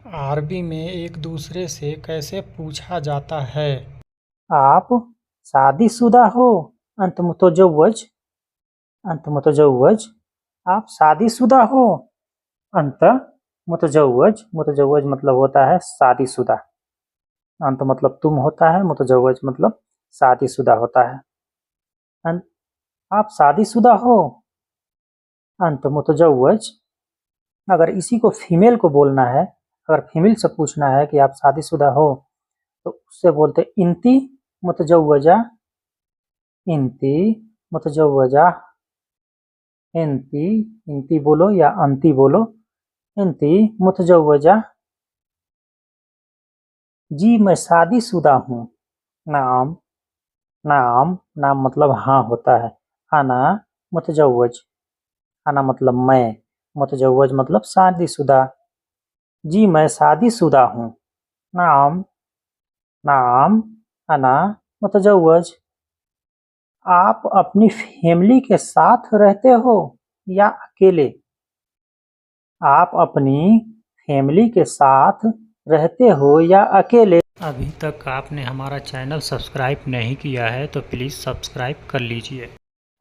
अरबी में एक दूसरे से कैसे पूछा जाता है? आप शादीशुदा हो? अंत मुतजव्वज। अंत मुतजव्वज। आप शादीशुदा हो? अंत मुतजव्वज। मुतजव्वज मतलब होता है शादीशुदा। अंत मतलब तुम होता है, मुतजव्वज मतलब शादीशुदा होता है। अंत आप शादीशुदा हो? अंत मुतजव्वज। अगर इसी को फीमेल को बोलना है, अगर फीमेल से पूछना है कि आप शादीशुदा हो, तो उससे बोलते इंती मुतजव्वजा। इंती मुतजव्वजा। इंती। इंती बोलो या अंती बोलो। इंती मुतजव्वजा। जी मैं शादीशुदा हूँ। नाम। नाम। नाम मतलब हाँ होता है। अना मुतजव्वज। अना मतलब मैं। मुतजव्वज मतलब शादीशुदा। जी मैं शादीशुदा हूँ। नाम। नाम। अना मुतजव्वज। आप अपनी फैमिली के साथ रहते हो या अकेले? आप अपनी फैमिली के साथ रहते हो या अकेले? अभी तक आपने हमारा चैनल सब्सक्राइब नहीं किया है तो प्लीज़ सब्सक्राइब कर लीजिए।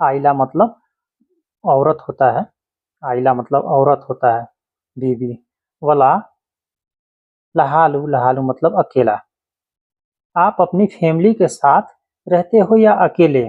आइला मतलब औरत होता है। आइला मतलब औरत होता है, बीवी। वला लहालू। लहालू मतलब अकेला। आप अपनी फैमिली के साथ रहते हो या अकेले?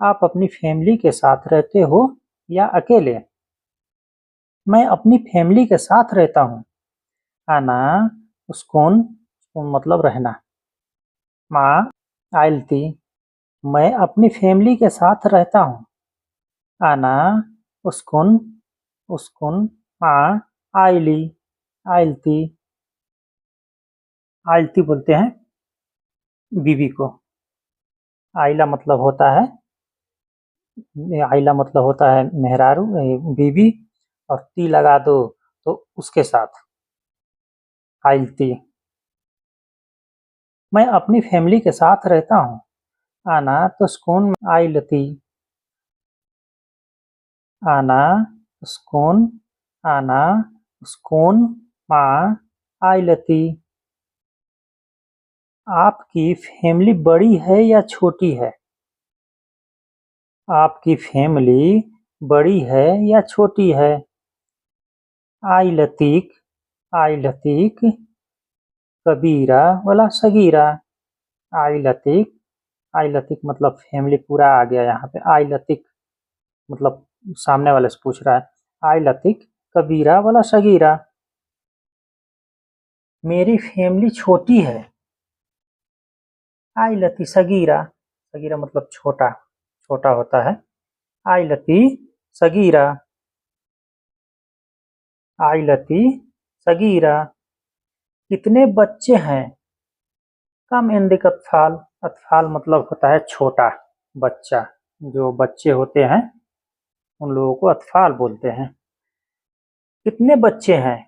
आप अपनी फैमिली के साथ रहते हो या अकेले? मैं अपनी फैमिली के साथ रहता हूँ। आना उस्कून। उस्कून मतलब रहना। माँ आइलती। मैं अपनी फैमिली के साथ रहता हूँ। आना उस्कून। उस्कून माँ आइली। आइलती। आइलती बोलते हैं बीवी को। आइला मतलब होता है, आइला मतलब होता है मेहरारू, बीवी। और ती लगा दो तो उसके साथ आइलती। मैं अपनी फैमिली के साथ रहता हूँ। आना तो सुकून आइलती। आना सुकून। आना सुकून माँ आइलती। आपकी फैमिली बड़ी है या छोटी है? आपकी फैमिली बड़ी है या छोटी है? आइलतीक। आइलतीक कबीरा वाला सगीरा। आइलतिक। आइलतिक मतलब फैमिली पूरा आ गया यहाँ पे। आइलतिक मतलब सामने वाले से पूछ रहा है। आइलतिक कबीरा वाला सगीरा। मेरी फैमिली छोटी है। आइलती सगीरा। सगीरा मतलब छोटा, छोटा होता है। आइलती सगीरा। आइलती सगीरा। कितने बच्चे हैं? कम इंदिक अतफाल। अतफाल मतलब होता है छोटा बच्चा। जो बच्चे होते हैं उन लोगों को अतफाल बोलते हैं। कितने बच्चे हैं?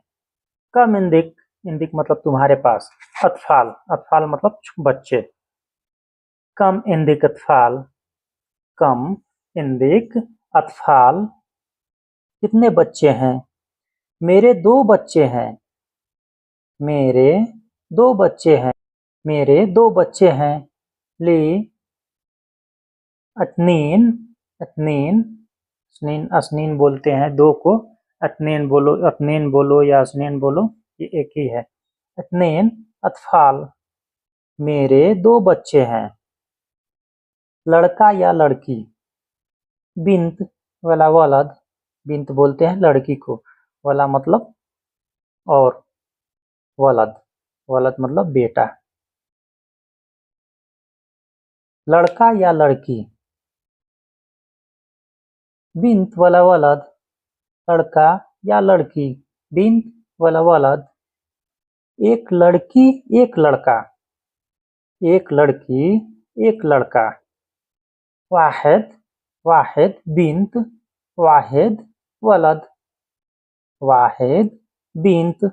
कम इंदिक। इंदिक मतलब तुम्हारे पास। अतफाल। अतफाल मतलब बच्चे। कम इंदिक अतफाल। कम इंदिक अतफाल। कितने बच्चे हैं? मेरे दो बच्चे हैं। मेरे दो बच्चे हैं। मेरे दो बच्चे हैं। ली अतनीन। अतनीन। स्नीन असनीन बोलते हैं दो को। अतनीन बोलो, अतनीन बोलो या असनीन बोलो, ये एक ही है। अतनीन अतफाल। मेरे दो बच्चे हैं। लड़का या लड़की? बिन्त वाला वलद। बिन्त बोलते हैं लड़की को। वाला मतलब और। वलद। वलद मतलब बेटा। लड़का या लड़की? बिन्त वाला वलद। लड़का या लड़की? बिन्त वाला वलद। एक लड़की एक लड़का। एक लड़की एक लड़का। वाहिद वाहिद बिन्त वाहिद वलद, वाहिद बिन्त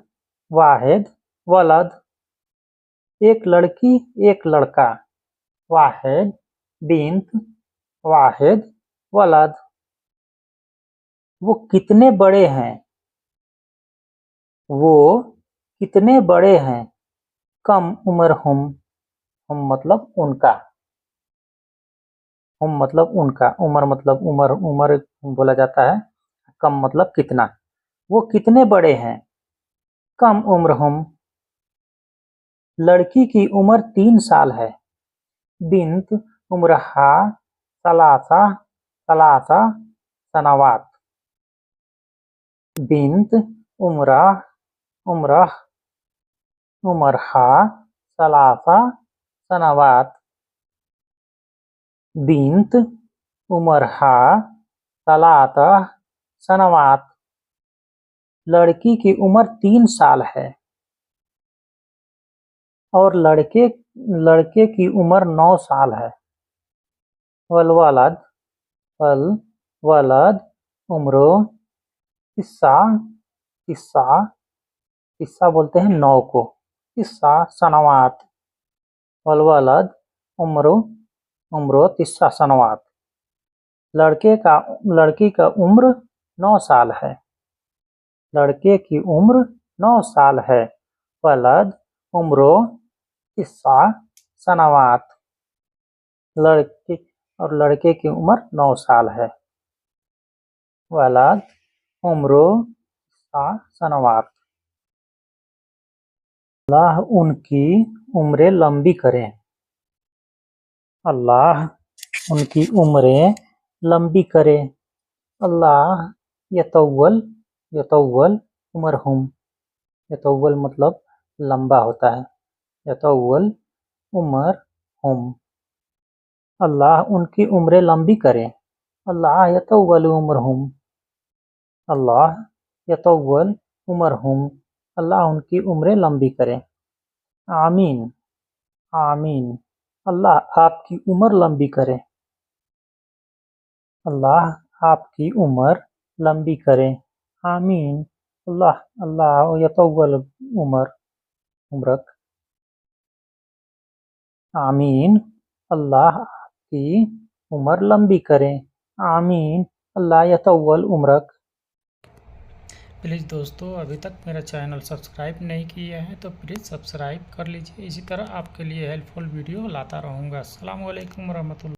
वाहिद वलद। एक लड़की एक लड़का, वाहिद बिन्त वाहिद वलद। वो कितने बड़े हैं, वो कितने बड़े हैं, कम उम्र हम मतलब उनका, हम मतलब उनका, उम्र मतलब उम्र, उम्र बोला जाता है, कम मतलब कितना। वो कितने बड़े हैं, कम उम्र हम। लड़की की उम्र 3 साल है, बिन्त उम्रहा सलासा सलासा सनावात, बिन्त उम्रह उम्रह उम्रहा सलासा सनावात, बिन्त उम्रहा सलासा सनावात। लड़की की उम्र 3 साल है और लड़के की उम्र 9 साल है। वलवलद वल वलद उम्रो किस्सा किस्सा किस्सा बोलते हैं 9 को, किस्सा सनवात। वलवलद उम्रो उम्रो तिस्सा सनवात। लड़की का उम्र 9 साल है, लड़के की उम्र 9 साल है। वलद उम्रो तिस्सा सनवात। लड़के और लड़के की उम्र 9 साल है। वलद उम्रो तिस्सा सनवात। अल्लाह उनकी उम्रें लंबी करे, अल्लाह उनकी उम्रें लंबी करे। अल्लाह यतव्वल यतव्वल उमरहुम, यतव्वल मतलब लंबा होता है, यतव्वल उमरहुम। अल्लाह उनकी उम्रें लंबी करे, अल्लाह यतव्वल उमरहुम, अल्लाह यतव्वल उमरहुम। अल्लाह उनकी उम्रें लंबी करे। आमीन आमीन, अल्लाह आपकी उम्र लंबी करे, अल्लाह आपकी उम्र लंबी करे। आमीन, अल्लाह अल्लाह यतव्वल उम्रक। आमीन, अल्लाह आपकी उम्र लंबी करे। आमीन, अल्लाह यतव्वल उम्रक। प्लीज़ दोस्तों, अभी तक मेरा चैनल सब्सक्राइब नहीं किया है तो प्लीज़ सब्सक्राइब कर लीजिए। इसी तरह आपके लिए हेल्पफुल वीडियो लाता रहूँगा। अस्सलाम वालेकुम रहमतुल्लाह।